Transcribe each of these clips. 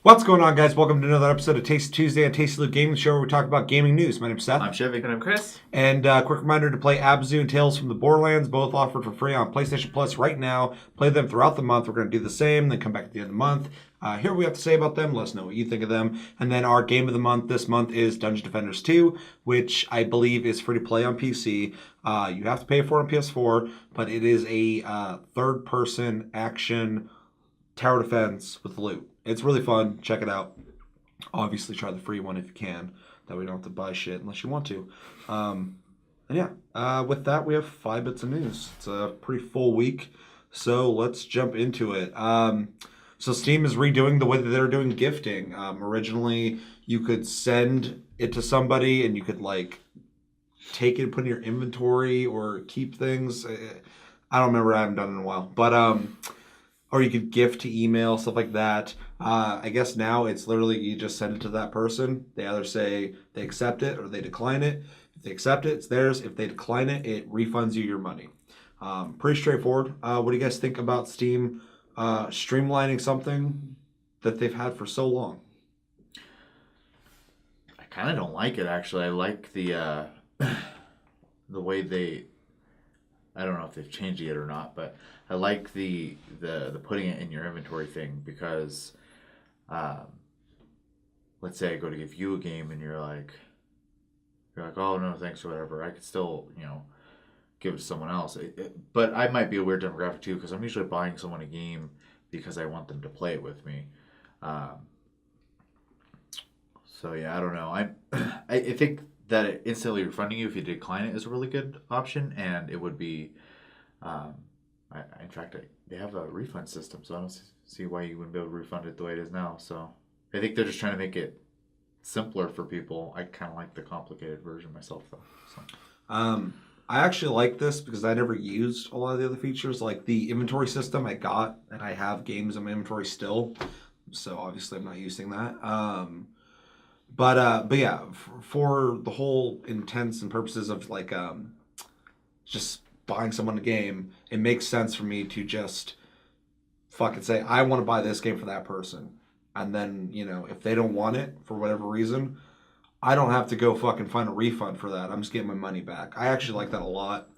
What's going on, guys? Welcome to another episode of Taste Tuesday on Tasty Loot Gaming Show, where we talk about gaming news. My name's Seth. I'm Chevy. And I'm Chris. And quick reminder to play Abzu and Tales from the Borderlands, both offered for free on PlayStation Plus right now. Play them throughout the month. We're going to do the same, then come back at the end of the month. Hear what we have to say about them. Let us know what you think of them. And then our game of the month this month is Dungeon Defenders 2, which I believe is free to play on PC. You have to pay for it on PS4, but it is a third-person action tower defense with loot. It's really fun. Check it out. Obviously, try the free one if you can. That way you don't have to buy shit unless you want to. With that, we have 5 bits of news. It's a pretty full week, so let's jump into it. So Steam is redoing the way that they're doing gifting. Originally, you could send it to somebody and you could like take it and put in your inventory or keep things. I don't remember. I haven't done it in a while. But or you could gift to email, stuff like that. I guess now it's literally you just send it to that person. They either say they accept it or they decline it. If they accept it, it's theirs. If they decline it, it refunds you your money. Pretty straightforward. What do you guys think about Steam streamlining something that they've had for so long? I kind of don't like it, actually. I like the way they... I don't know if they've changed it or not, but I like the putting it in your inventory thing because, let's say I go to give you a game and you're like, oh no, thanks or whatever. I could still, give it to someone else. But I might be a weird demographic too because I'm usually buying someone a game because I want them to play it with me. So yeah, I don't know. I think that instantly refunding you if you decline it is a really good option, and it would be, in fact, they have a refund system, so I don't see why you wouldn't be able to refund it the way it is now. So I think they're just trying to make it simpler for people. I kind of like the complicated version myself, though. So. I actually like this because I never used a lot of the other features, like the inventory system I got, and I have games in my inventory still, so obviously I'm not using that. But yeah, for the whole intents and purposes of like just buying someone a game, it makes sense for me to just fucking say I want to buy this game for that person, and then if they don't want it for whatever reason, I don't have to go fucking find a refund for that. I'm just getting my money back. I actually like that a lot.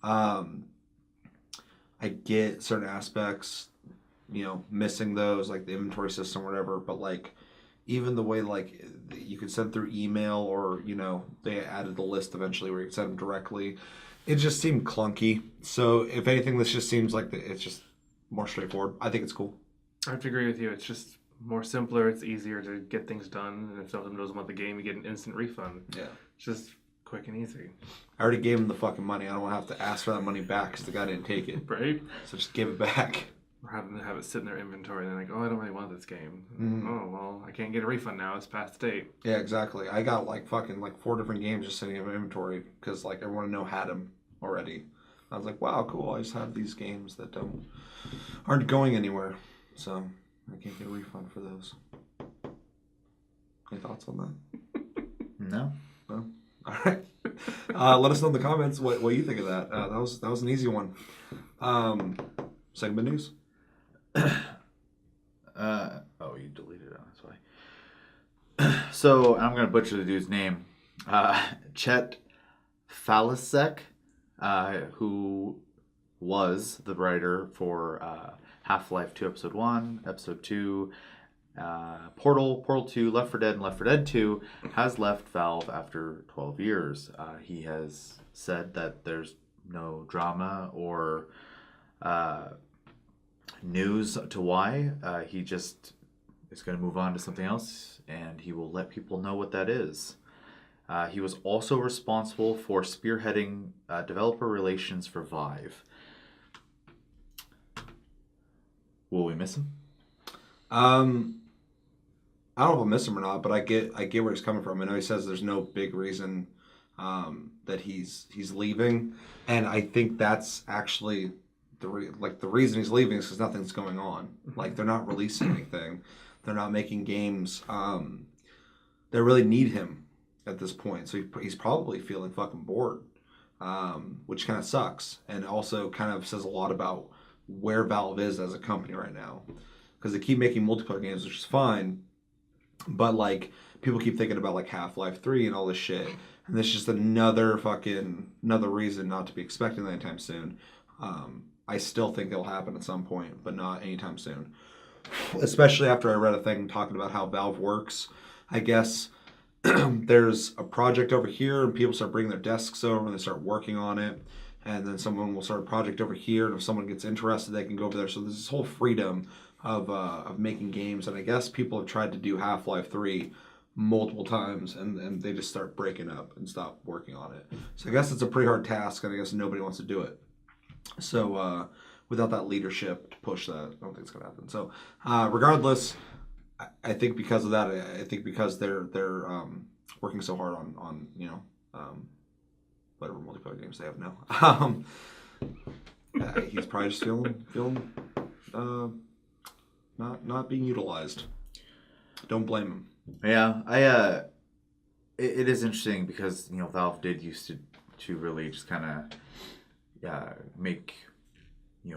I get certain aspects, missing those like the inventory system or whatever, but like. Even the way, like, you could send through email or, they added the list eventually where you could send them directly. It just seemed clunky. So, if anything, this just seems like it's just more straightforward. I think it's cool. I have to agree with you. It's just more simpler. It's easier to get things done. And if someone doesn't want the game, you get an instant refund. Yeah. It's just quick and easy. I already gave him the fucking money. I don't want to have to ask for that money back because the guy didn't take it. Right? So, just give it back. Or having to have it sit in their inventory and they're like, oh, I don't really want this game. Mm-hmm. Oh, well, I can't get a refund now. It's past the date. Yeah, exactly. I got like 4 different games just sitting in my inventory because like everyone I know had them already. I was like, wow, cool. I just have these games that aren't going anywhere. So I can't get a refund for those. Any thoughts on that? No. No? All right. Let us know in the comments what you think of that. That was an easy one. Segment news. You deleted it. That's why. So I'm gonna butcher the dude's name. Chet Falasek, who was the writer for Half-Life 2 Episode 1, Episode 2, Portal 2, Left 4 Dead, and Left 4 Dead 2, has left Valve after 12 years. He has said that there's no drama or news to why. He just is going to move on to something else, and he will let people know what that is. He was also responsible for spearheading developer relations for Vive. Will we miss him? I don't know if I'll miss him or not, but I get where he's coming from. I know he says there's no big reason that he's leaving, and I think that's actually the reason he's leaving is because nothing's going on. Like they're not releasing anything, they're not making games. They really need him at this point, so he's probably feeling fucking bored, which kind of sucks, and also kind of says a lot about where Valve is as a company right now, because they keep making multiplayer games, which is fine, But like people keep thinking about like Half-Life 3 and all this shit, and this is just another reason not to be expecting that anytime soon. I still think it'll happen at some point, but not anytime soon. Especially after I read a thing talking about how Valve works. I guess there's a project over here, and people start bringing their desks over, and they start working on it. And then someone will start a project over here, and if someone gets interested, they can go over there. So there's this whole freedom of making games. And I guess people have tried to do Half-Life 3 multiple times, and they just start breaking up and stop working on it. So I guess it's a pretty hard task, and I guess nobody wants to do it. So without that leadership to push that, I don't think it's going to happen. So regardless, I think because of that, I think because they're working so hard on whatever multiplayer games they have now. He's probably just feeling not being utilized. Don't blame him. Yeah, it is interesting because Valve did used to really just kind of make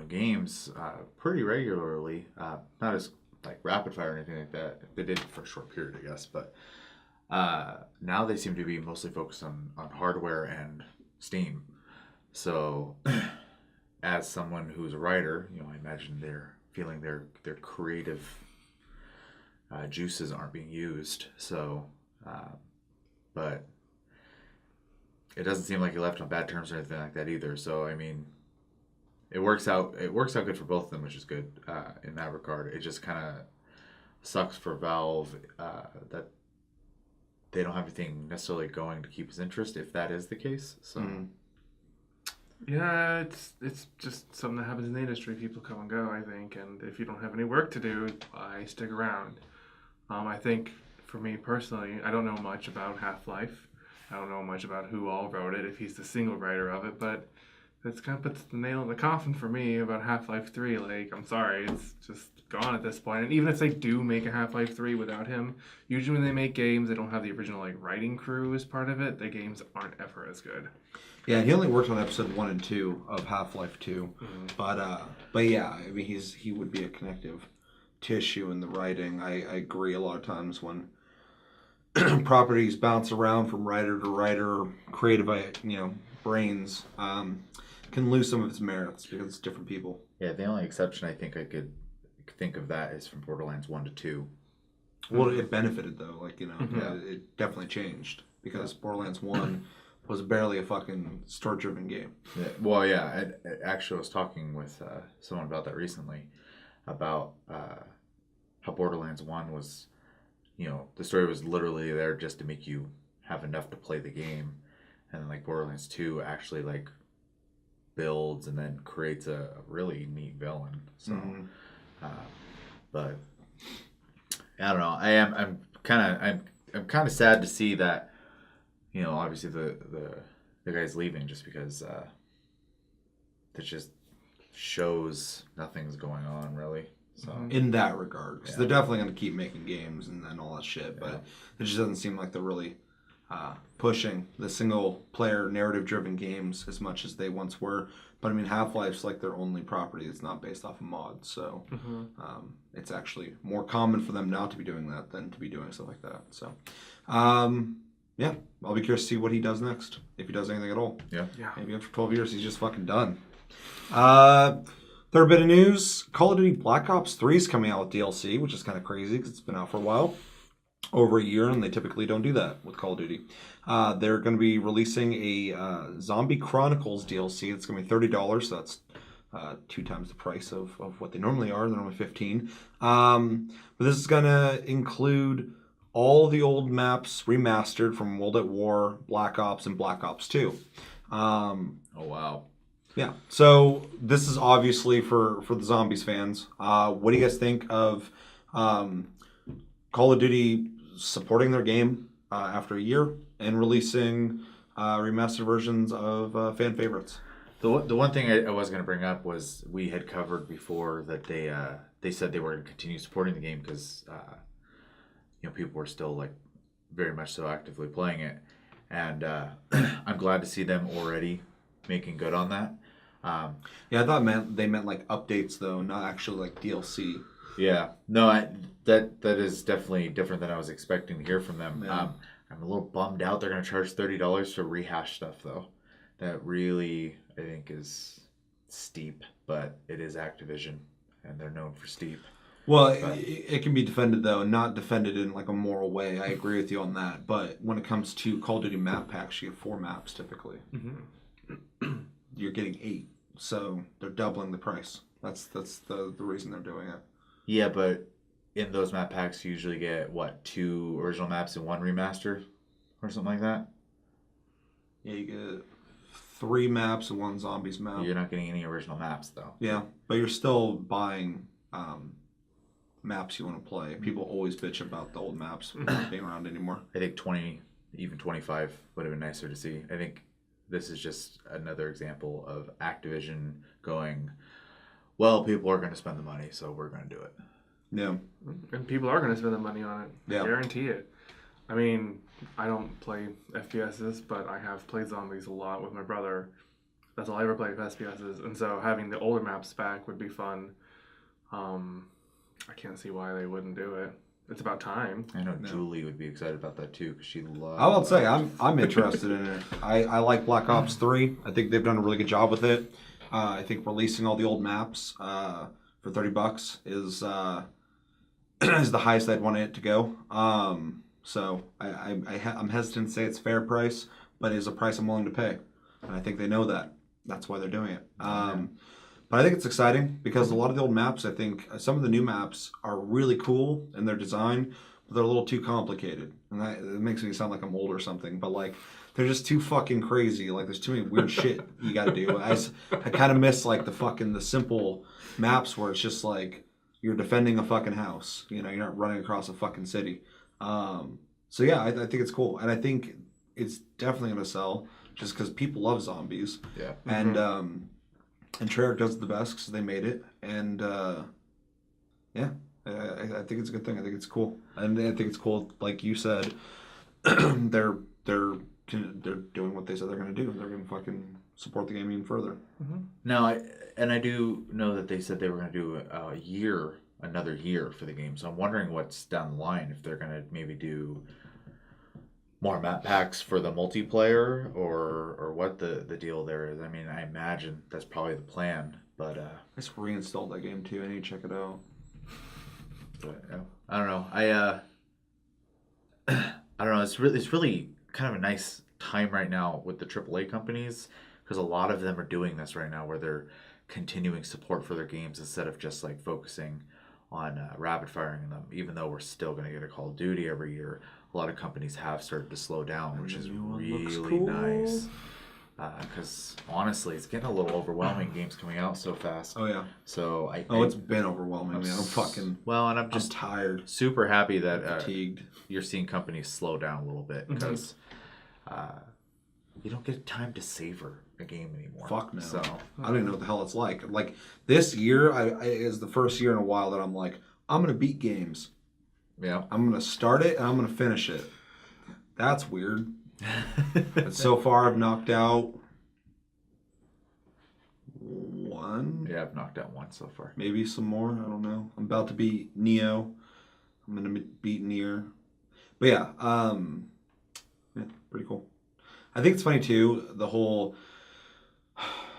games pretty regularly, not as like rapid fire or anything like that. They did for a short period, I guess, but now they seem to be mostly focused on hardware and Steam. So as someone who's a writer, I imagine they're feeling their creative juices aren't being used. So but it doesn't seem like he left on bad terms or anything like that either. So I mean, it works out good for both of them, which is good in that regard. It just kind of sucks for Valve that they don't have anything necessarily going to keep his interest, if that is the case. So yeah, it's just something that happens in the industry. People come and go, I think, and if you don't have any work to do, why stick around? I think for me personally, I don't know much about Half-Life. I don't know much about who all wrote it, if he's the single writer of it, but that's kind of puts the nail in the coffin for me about Half-Life 3. Like, I'm sorry, it's just gone at this point. And even if they do make a Half-Life 3 without him, usually when they make games, they don't have the original like writing crew as part of it. The games aren't ever as good. Yeah, he only worked on episode 1 and 2 of Half-Life 2. Mm-hmm. But yeah, I mean, he would be a connective tissue in the writing. I agree a lot of times when properties bounce around from writer to writer, creative brains can lose some of its merits because it's different people. Yeah, the only exception I think I could think of that is from Borderlands 1 to 2. Well, it benefited though, Mm-hmm. It definitely changed because Borderlands 1 was barely a fucking story-driven game. Yeah, well, yeah, I was talking with someone about that recently, about how Borderlands 1 was, the story was literally there just to make you have enough to play the game, and then like Borderlands 2 actually like builds and then creates a really neat villain. So, but I don't know. I'm kind of sad to see that, obviously the guy's leaving just because it just shows nothing's going on really. So in that regard, because they're definitely going to keep making games and all that shit, but it just doesn't seem like they're really pushing the single player narrative driven games as much as they once were. But I mean, Half-Life's like their only property that's not based off of mods, so it's actually more common for them not to be doing that than to be doing stuff like that. So yeah, I'll be curious to see what he does next, if he does anything at all. Yeah. Maybe after 12 years he's just fucking done. Third bit of news, Call of Duty Black Ops 3 is coming out with DLC, which is kind of crazy because it's been out for a while. Over a year, and they typically don't do that with Call of Duty. They're going to be releasing a Zombie Chronicles DLC. It's going to be $30, so that's 2 times the price of what they normally are. They're normally $15. But this is going to include all the old maps remastered from World at War, Black Ops, and Black Ops 2. Oh, wow. Yeah, so this is obviously for the Zombies fans. What do you guys think of Call of Duty supporting their game after a year and releasing remastered versions of fan favorites? The one thing I was going to bring up was we had covered before that they said they were going to continue supporting the game because people were still like very much so actively playing it, and I'm glad to see them already making good on that. Yeah, I thought they meant like updates though, not actually like DLC. Yeah. No, that is definitely different than I was expecting to hear from them. Yeah. I'm a little bummed out. They're going to charge $30 for rehash stuff, though. That really, I think, is steep, but it is Activision, and they're known for steep. Well, But it can be defended though, not defended in like a moral way. I agree with you on that. But when it comes to Call of Duty map packs, you get 4 maps typically. You're getting 8, so they're doubling the price. That's the reason they're doing it. yeah, but in those map packs, you usually get, what, 2 original maps and 1 remaster? Or something like that? Yeah, you get 3 maps and 1 zombies map. You're not getting any original maps, though. Yeah, but you're still buying maps you want to play. People always bitch about the old maps not being around anymore. I think 20, even 25 would have been nicer to see. I think this is just another example of Activision going, well, people are going to spend the money, so we're going to do it. Yeah. And people are going to spend the money on it. Yeah. Guarantee it. I mean, I don't play FPSs, but I have played zombies a lot with my brother. That's all I ever played with FPSs. And so having the older maps back would be fun. I can't see why they wouldn't do it. It's about time. I know Julie would be excited about that too, because she loves. I will say I'm interested in it. I like Black Ops 3. I think they've done a really good job with it. I think releasing all the old maps for $30 is is the highest I'd want it to go. So I'm hesitant to say it's fair price, but it is a price I'm willing to pay, and I think they know that. That's why they're doing it. But I think it's exciting because a lot of the old maps, I think some of the new maps are really cool in their design, but they're a little too complicated, and it makes me sound like I'm old or something. But like they're just too fucking crazy. Like there's too many weird shit you got to do. I kind of miss like the simple maps where it's just like you're defending a fucking house. You know, you're not running across a fucking city. So yeah, I think it's cool, and I think it's definitely gonna sell just because people love zombies. Yeah. And Treyarch does it the best because they made it, and yeah, I think it's a good thing. I think it's cool, and I think it's cool, like you said, they're doing what they said they're gonna do. They're gonna fucking support the game even further. No, I do know that they said they were going to do another year for the game. So I'm wondering what's down the line, if they're going to maybe do more map packs for the multiplayer or what the deal there is. I mean, I imagine that's probably the plan, but I just reinstalled that game too. I need to check it out. I don't know. I don't know. It's really kind of a nice time right now with the AAA companies, because a lot of them are doing this right now where they're continuing support for their games instead of just like focusing on rapid firing them. Even though we're still going to get a Call of Duty every year, a lot of companies have started to slow down, which is really nice. Because honestly, it's getting a little overwhelming. Games coming out so fast. Oh yeah. So it's been overwhelming, man. I'm just tired. Super happy that Fatigued. You're seeing companies slow down a little bit, because you don't get time to savor a game anymore. Fuck no. So I don't even know what the hell it's like. Like this year, I is the first year in a while that I'm like, I'm gonna beat games. yeah. I'm gonna start it and I'm gonna finish it. That's weird. And so far, I've knocked out 1. Yeah, I've knocked out 1 so far. Maybe some more. I don't know. I'm about to beat Neo. I'm gonna beat Nier. But yeah, pretty cool. I think it's funny too.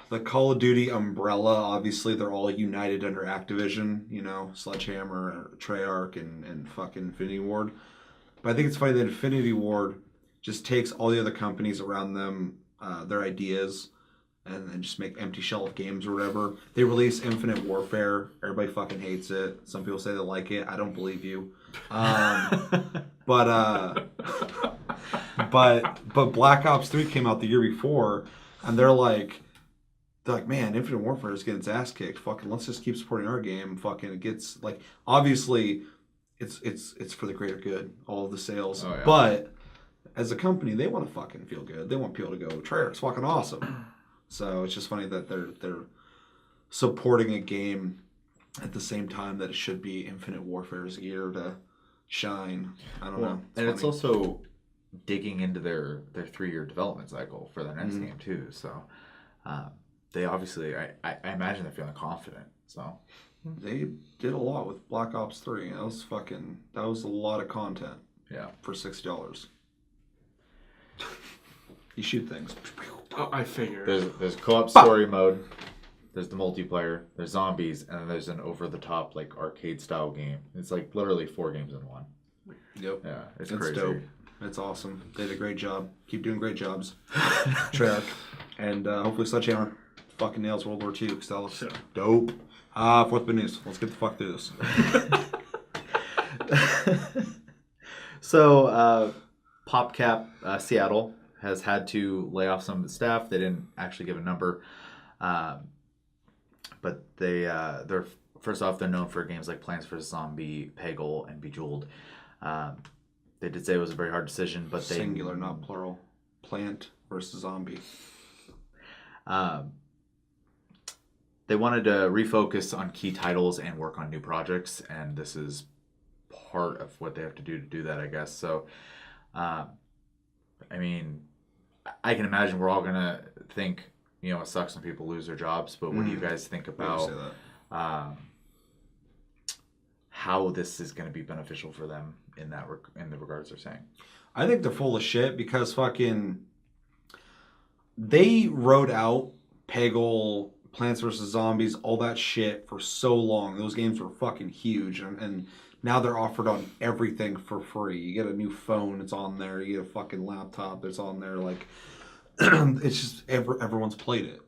The Call of Duty umbrella. Obviously, they're all united under Activision. You know, Sledgehammer, Treyarch, and fucking Infinity Ward. But I think it's funny that Infinity Ward just takes all the other companies around them, their ideas, and then just make empty shell of games or whatever. They release Infinite Warfare. Everybody fucking hates it. Some people say they like it. I don't believe you. But Black Ops 3 came out the year before, and they're like, man, Infinite Warfare is getting its ass kicked. Fucking, let's just keep supporting our game. Fucking, it gets like, obviously, it's for the greater good. All of the sales, Oh, yeah. But as a company, they want to fucking feel good. They want people to go, Treyarch's fucking awesome. So it's just funny that they're supporting a game at the same time that it should be Infinite Warfare's year to shine. I don't know. It's also digging into their 3-year development cycle for their next game too. So they obviously, I imagine they're feeling confident. So They did a lot with Black Ops 3. That was a lot of content yeah, for $60. You shoot things. Oh, I figured. there's co-op story mode. There's the multiplayer. There's zombies, and then there's an over-the-top like arcade style game. It's like literally 4 games in one. Yep. Yeah, it's It's crazy. dope. It's awesome. They did a great job. Keep doing great jobs. Treyarch. And hopefully Sledgehammer fucking nails World War II because that looks dope. Fourth bit news. Let's get the fuck through this. So, Popcap Seattle has had to lay off some of the staff. They didn't actually give a number, but they're first off, they're known for games like Plants vs. Zombie, Peggle, and Bejeweled. They did say it was a very hard decision, but they Singular, not plural. Plant versus zombie. They wanted to refocus on key titles and work on new projects, and this is part of what they have to do that, I guess. So, I mean, I can imagine we're all gonna think, you know, it sucks when people lose their jobs, but what do you guys think about how this is going to be beneficial for them in the regards they're saying? I think they're full of shit because they wrote out Peggle, Plants vs. Zombies, all that shit for so long. Those games were fucking huge, and now they're offered on everything for free. You get a new phone, it's on there. You get a fucking laptop, it's on there. Like, it's just everyone's played it.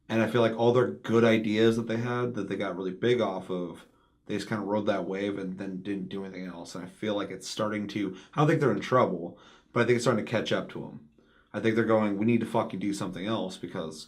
And I feel like all their good ideas that they had, that they got really big off of, they just kind of rode that wave and then didn't do anything else. And I feel like it's starting to, I don't think they're in trouble, but I think it's starting to catch up to them. I think they're going, we need to fucking do something else because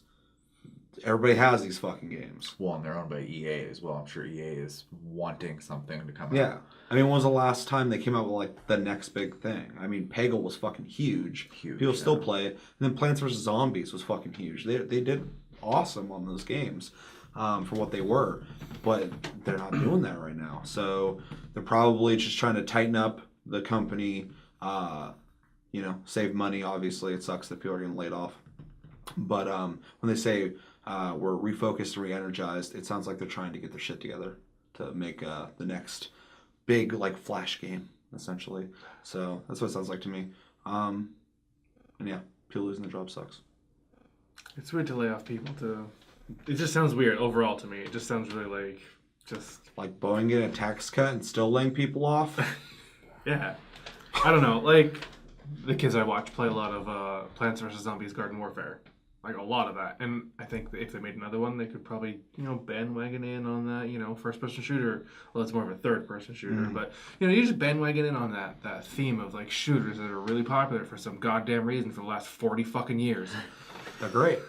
everybody has these fucking games. Well, and they're owned by EA as well. I'm sure EA is wanting something to come out. Yeah. I mean, when was the last time they came out with like the next big thing? I mean, Peggle was fucking huge. People still play it. And then Plants vs. Zombies was fucking huge. They did awesome on those games for what they were. But they're not doing that right now. So they're probably just trying to tighten up the company, save money. Obviously, it sucks that people are getting laid off. But when they say we're refocused and re-energized, it sounds like they're trying to get their shit together to make the next big like flash game, essentially. So that's what it sounds like to me. And yeah, people losing their job sucks. It's weird to lay off people too. It just sounds weird overall to me. It just sounds really like Boeing getting a tax cut and still laying people off. Yeah. I don't know. Like the kids I watch play a lot of Plants vs. Zombies Garden Warfare. Like a lot of that. And I think that if they made another one, they could probably, bandwagon in on that, first-person shooter. Well, it's more of a third-person shooter. But, you just bandwagon in on that theme of, like, shooters that are really popular for some goddamn reason for the last 40 fucking years. They're great.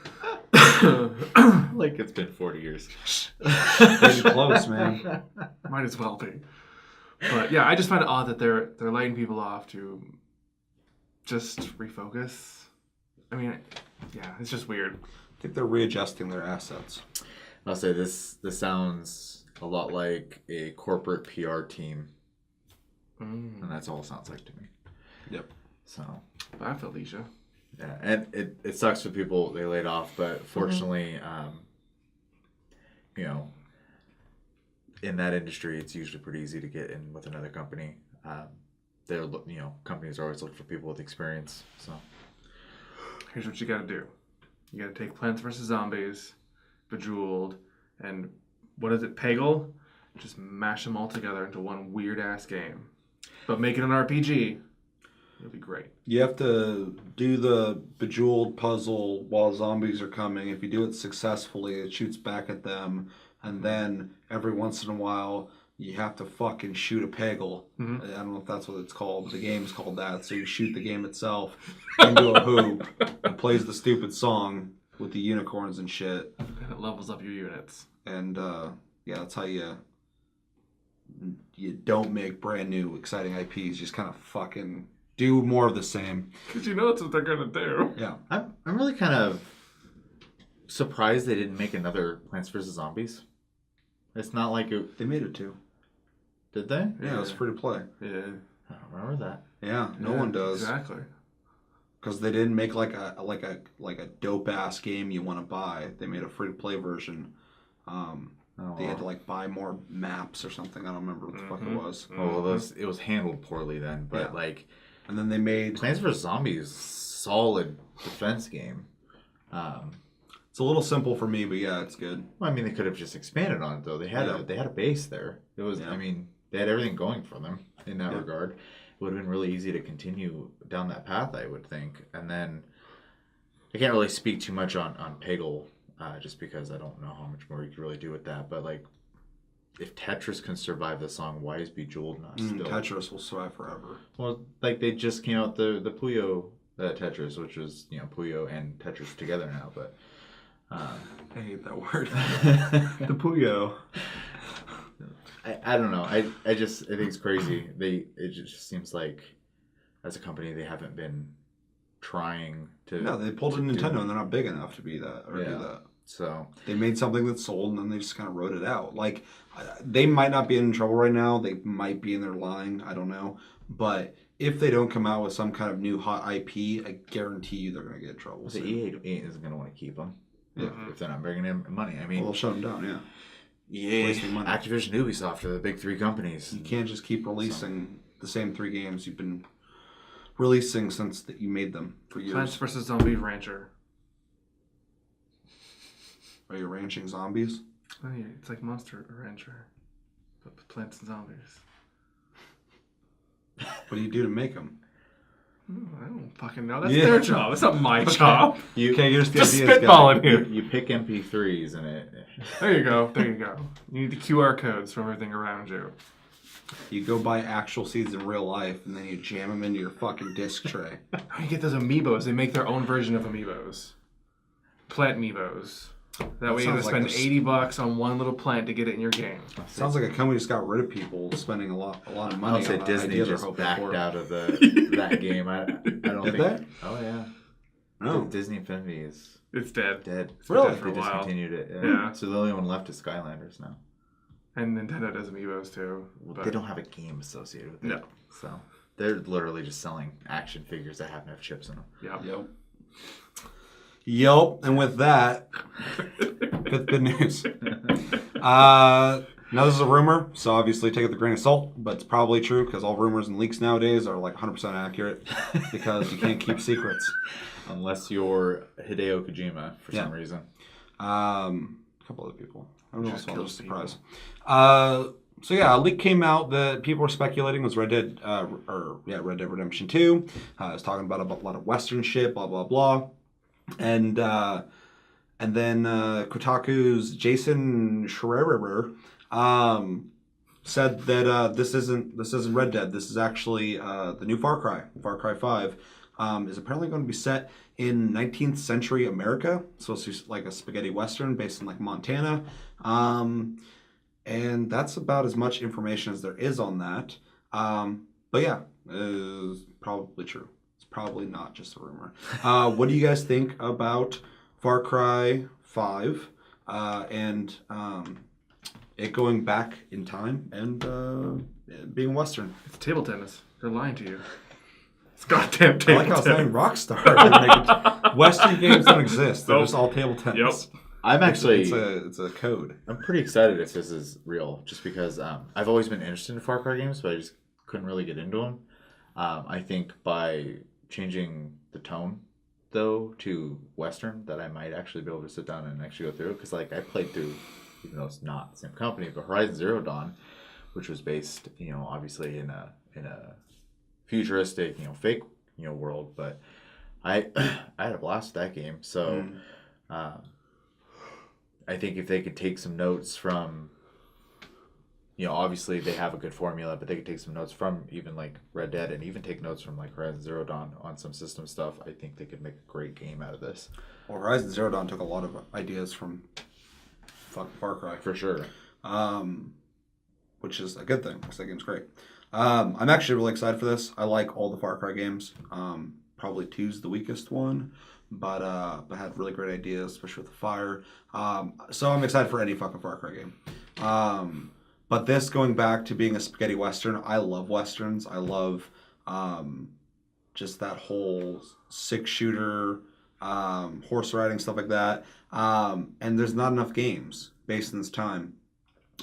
Like it's been 40 years. Pretty close, man. Might as well be. But, yeah, I just find it odd that they're laying people off to just refocus. I mean, yeah, it's just weird. I think they're readjusting their assets. I'll say this sounds a lot like a corporate PR team. And that's all it sounds like to me. Yep. So. Bye, Felicia. Yeah, and it sucks for people they laid off, but fortunately, in that industry, it's usually pretty easy to get in with another company. Companies are always looking for people with experience, so. Here's what you gotta do. You gotta take Plants vs. Zombies, Bejeweled, and what is it, Peggle? Just mash them all together into one weird-ass game. But make it an RPG. It'll be great. You have to do the Bejeweled puzzle while zombies are coming. If you do it successfully, it shoots back at them. And then every once in a while, you have to fucking shoot a Peggle. I don't know if that's what it's called, but the game's called that. So you shoot the game itself into a hoop. It plays the stupid song with the unicorns and shit. And it levels up your units. And that's how you don't make brand new exciting IPs. Just kind of fucking do more of the same. Because that's what they're gonna do. Yeah. I'm really kind of surprised they didn't make another Plants vs. Zombies. It's not like it... They made it too. Did they? Yeah, it was free to play. Yeah. I don't remember that. Yeah, no one does. Exactly. because they didn't make like a dope ass game you want to buy. They made a free to play version. They had to like buy more maps or something. I don't remember what the fuck it was. Well, it was handled poorly then, but like, and then they made Plants vs Zombies, solid defense game. It's a little simple for me, but yeah, it's good. Well, I mean, they could have just expanded on it though. They had a base there. It was, I mean, they had everything going for them in that regard. It would have been really easy to continue down that path, I would think. And then I can't really speak too much on Peggle, just because I don't know how much more you could really do with that. But like, if Tetris can survive the song, why is Bejeweled not still? Tetris will survive forever. Well, like they just came out the Puyo Tetris, which was Puyo and Tetris together now, but. I hate that word. The Puyo. I don't know. I think it's crazy. It just seems like as a company they haven't been trying to. No, they pulled a Nintendo and they're not big enough to be that or do that. So they made something that sold and then they just kind of wrote it out. Like they might not be in trouble right now. They might be in their line. I don't know. But if they don't come out with some kind of new hot IP, I guarantee you they're going to get in trouble. The EA isn't going to want to keep them. If they're not bringing in money. I mean, they'll shut them down, EA, Activision, Ubisoft are the big three companies. You can't just keep releasing the same 3 games you've been releasing since that you made them for years. Plants vs. Zombie Rancher. Are you ranching zombies? Oh yeah, it's like Monster Rancher, but with plants and zombies. What do you do to make them? I don't fucking know. That's their job. It's not my job. You can't use the Just ideas, spitballing guy. here. You pick MP3s and it. There you go. There you go. You need the QR codes from everything around you. You go buy actual seeds in real life, and then you jam them into your fucking disc tray. How you get those amiibos? They make their own version of amiibos. Plant amiibos. That way you have to spend $80 on one little plant to get it in your game. Sounds like a company just got rid of people spending a lot of money. I'll say on Disney idea just they're backed hoping for. out of that game. I don't Did think. they? Oh yeah. No. Disney Infinity is It's dead. dead. It's been dead for They a while. discontinued it. Yeah. So the only one left is Skylanders now. And Nintendo does amiibos too. Well, they don't have a game associated with it. No. So they're literally just selling action figures that happen to have chips in them. Yep. Yep. And with that, good news. Now this is a rumor, so obviously take it with a grain of salt, but it's probably true because all rumors and leaks nowadays are like 100% accurate because you can't keep secrets. Unless you're Hideo Kojima for some reason. A couple other people. I don't know, Just so I'm kills just surprised. So yeah, a leak came out that people were speculating was Red Dead Redemption 2. I was talking about a lot of Western shit, blah blah blah, and then Kotaku's Jason Schreier said that this isn't Red Dead. This is actually the new Far Cry 5. Is apparently going to be set in 19th century America. So it's like a spaghetti western based in like Montana. And that's about as much information as there is on that. But yeah, it's probably true. It's probably not just a rumor. What do you guys think about Far Cry 5 and it going back in time and being western? It's table tennis. They're lying to you. It's goddamn I table like how it's tennis. not Rockstar. Western games don't exist. They're just all table tennis. Yep. I'm actually. It's a code. I'm pretty excited if this is real, just because I've always been interested in Far Cry games, but I just couldn't really get into them. I think by changing the tone, though, to Western, that I might actually be able to sit down and actually go through it. Because like I played through, even though it's not the same company, but Horizon Zero Dawn, which was based, obviously in a futuristic, fake, world. But I had a blast with that game. So I think if they could take some notes from, obviously they have a good formula, but they could take some notes from even like Red Dead and even take notes from like Horizon Zero Dawn on some system stuff. I think they could make a great game out of this. Well, Horizon Zero Dawn took a lot of ideas from Far Cry. For sure. Which is a good thing because that game's great. I'm actually really excited for this. I like all the Far Cry games. Probably 2's the weakest one, but had really great ideas, especially with the fire. So I'm excited for any fucking Far Cry game. But this going back to being a spaghetti western, I love westerns. I love just that whole 6-shooter, horse riding, stuff like that. And there's not enough games based in this time.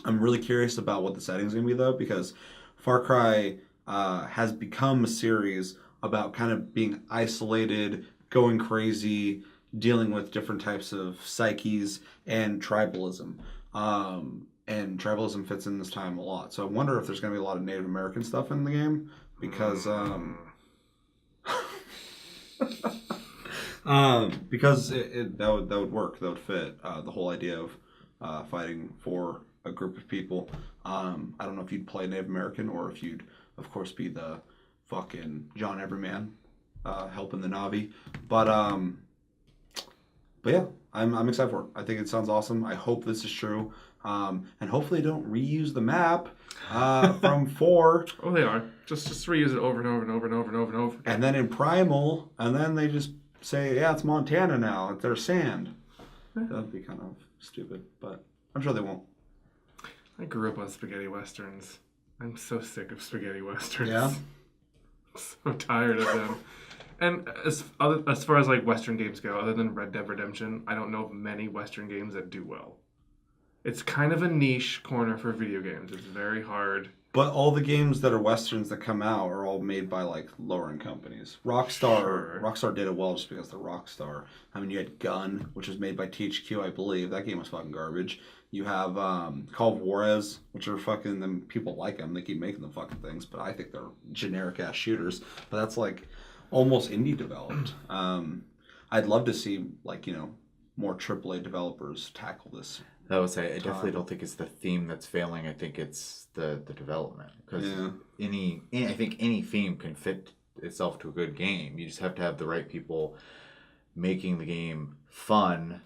I'm really curious about what the setting's going to be, though, because Far Cry has become a series about kind of being isolated, going crazy, dealing with different types of psyches and tribalism. And tribalism fits in this time a lot. So I wonder if there's going to be a lot of Native American stuff in the game because because that would work. That would fit the whole idea of fighting for a group of people. I don't know if you'd play Native American or if you'd, of course, be the fucking John Everyman helping the Na'vi. But yeah, I'm excited for it. I think it sounds awesome. I hope this is true. And hopefully they don't reuse the map from 4. Oh, they are. Just reuse it over and over and over and over and over and over. And then in Primal, and then they just say, yeah, it's Montana now. It's their sand. That'd be kind of stupid, but I'm sure they won't. I grew up on spaghetti westerns. I'm so sick of spaghetti westerns. Yeah? So tired of them. And as far as like Western games go, other than Red Dead Redemption, I don't know of many Western games that do well. It's kind of a niche corner for video games. It's very hard. But all the games that are Westerns that come out are all made by like lower-end companies. Rockstar did it well just because they're Rockstar. I mean, you had Gun, which was made by THQ, I believe. That game was fucking garbage. You have Call of Juarez, which are fucking them. People like them. They keep making them fucking things, but I think they're generic-ass shooters. But that's like almost indie developed. I'd love to see like, more AAA developers tackle this. I would say I definitely don't think it's the theme that's failing. I think it's the development. Because I think any theme can fit itself to a good game. You just have to have the right people making the game fun.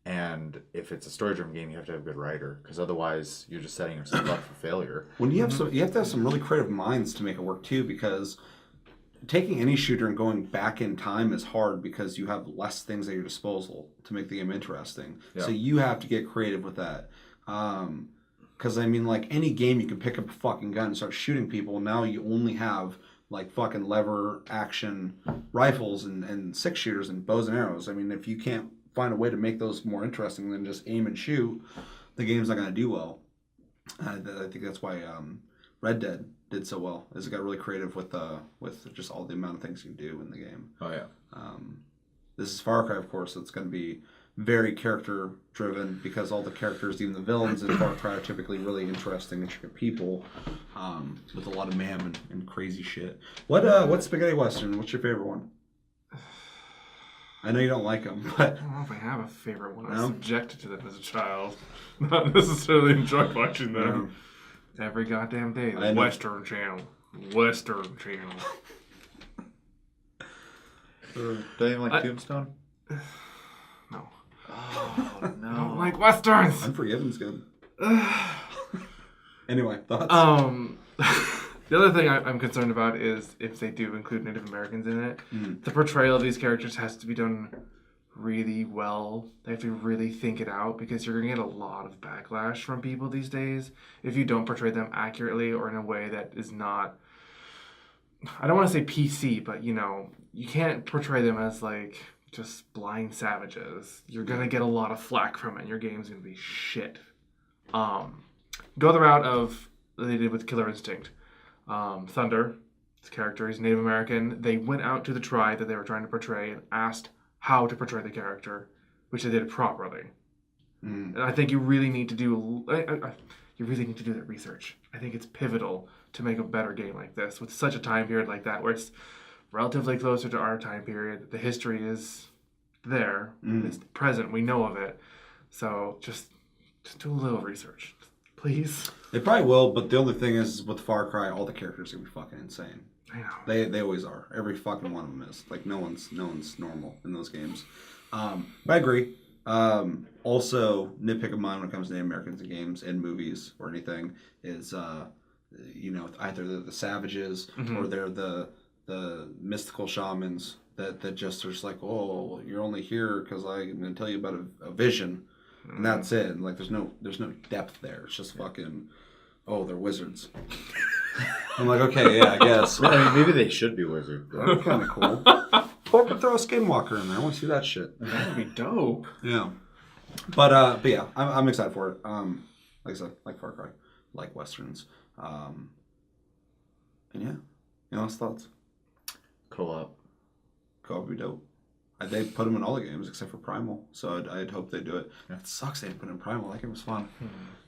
And if it's a story-driven game, you have to have a good writer. Because otherwise, you're just setting yourself up for failure. When you have you have to have some really creative minds to make it work too. Because taking any shooter and going back in time is hard because you have less things at your disposal to make the game interesting. Yeah. So you have to get creative with that. Because, I mean, like, any game you can pick up a fucking gun and start shooting people. Now you only have, like, fucking lever action rifles and 6-shooters and bows and arrows. I mean, if you can't find a way to make those more interesting than just aim and shoot, the game's not going to do well. I think that's why Red Dead did so well, is it got really creative with just all the amount of things you can do in the game. Oh yeah. This is Far Cry, of course, so it's going to be very character driven because all the characters, even the villains in Far Cry, are typically really interesting, intricate people with a lot of mayhem and crazy shit. What's spaghetti western? What's your favorite one? I know you don't like them, but I don't know if I have a favorite one. I was subjected to them as a child, not necessarily enjoyed watching them. Every goddamn day, the Western Channel. Western Channel. Do you even like Tombstone? No. Oh, no. I don't like Westerns! Unforgiven's good. Anyway, thoughts? The other thing I'm concerned about is if they do include Native Americans in it, the portrayal of these characters has to be done really well. They have to really think it out because you're going to get a lot of backlash from people these days if you don't portray them accurately or in a way that is not, I don't want to say PC, but you can't portray them as like just blind savages. You're going to get a lot of flack from it and your game's going to be shit. Go the route of what they did with Killer Instinct. Thunder, his character, he's Native American. They went out to the tribe that they were trying to portray and asked how to portray the character, which they did properly. And I think you really need to do that research. I think it's pivotal to make a better game like this with such a time period like that, where it's relatively closer to our time period. The history is there, it's present, we know of it. So just do a little research, please. They probably will, but the only thing is with Far Cry, all the characters are gonna be fucking insane. I know. They always are. Every fucking one of them is. Like, no one's normal in those games. But I agree. Also, nitpick of mine when it comes to Native Americans in games and movies or anything is, either they're the savages or they're the mystical shamans that just are just like, oh, you're only here because I'm going to tell you about a vision. And that's it. And, like, there's no depth there. It's just fucking, oh, they're wizards. I'm like, okay, yeah, I guess. I mean, maybe they should be wizards. That'd be kind of cool. Or could throw a skinwalker in there. I want to see that shit. That would be dope. Yeah. But yeah, I'm excited for it. Like I said, like Far Cry, like Westerns. And yeah, last thoughts? Co-op. Co-op would be dope. They put them in all the games except for Primal, so I'd hope they do it. Yeah. It sucks they didn't put in Primal. That game was fun,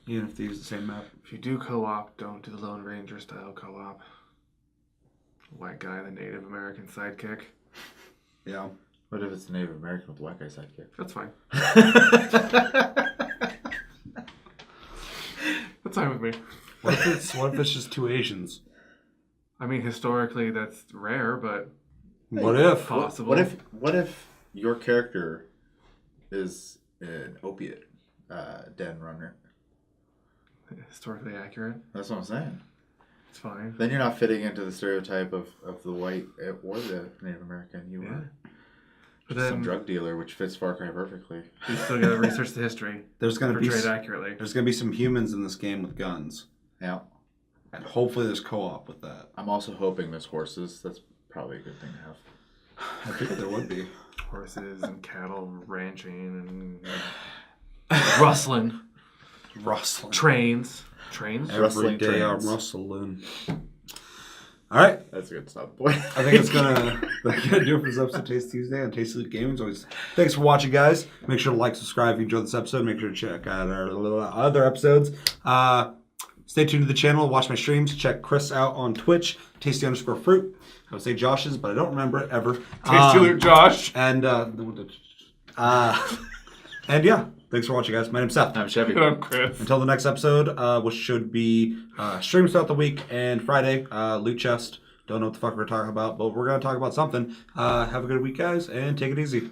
even if they use the same map. If you do co-op, don't do the Lone Ranger style co-op. White guy, the Native American sidekick. Yeah. What if it's a Native American with a white guy sidekick? That's fine. That's fine with me. What if it's just two Asians? I mean, historically, that's rare, but What if? possible. What if your character is an opiate den runner? Historically accurate. That's what I'm saying. It's fine. Then you're not fitting into the stereotype of the white or the Native American. You Yeah. are But just some then drug dealer, which fits Far Cry perfectly. you still got to research the history. There's gonna be Portrayed accurately. there's gonna be some humans in this game with guns, Yeah. and hopefully there's co-op with that. I'm also hoping there's horses. That's probably a good thing to have. I figured there would be. Horses and cattle ranching and rustling. Rustling. Trains. Every Rustling day I'm trains. rustling. All right. That's a good stop point. I think it's gonna do it for this episode of Taste Tuesday on Tasty Loot Gaming. As always, thanks for watching, guys. Make sure to like, subscribe if you enjoyed this episode. Make sure to check out our other episodes. Stay tuned to the channel. Watch my streams. Check Chris out on Twitch. Tasty_fruit. I would say Josh's, but I don't remember it ever. Tasty Loot Josh. And yeah, thanks for watching, guys. My name's Seth. I'm Chevy. I'm Chris. Until the next episode, which should be streams throughout the week and Friday, Loot Chest. Don't know what the fuck we're talking about, but we're going to talk about something. Have a good week, guys, and take it easy.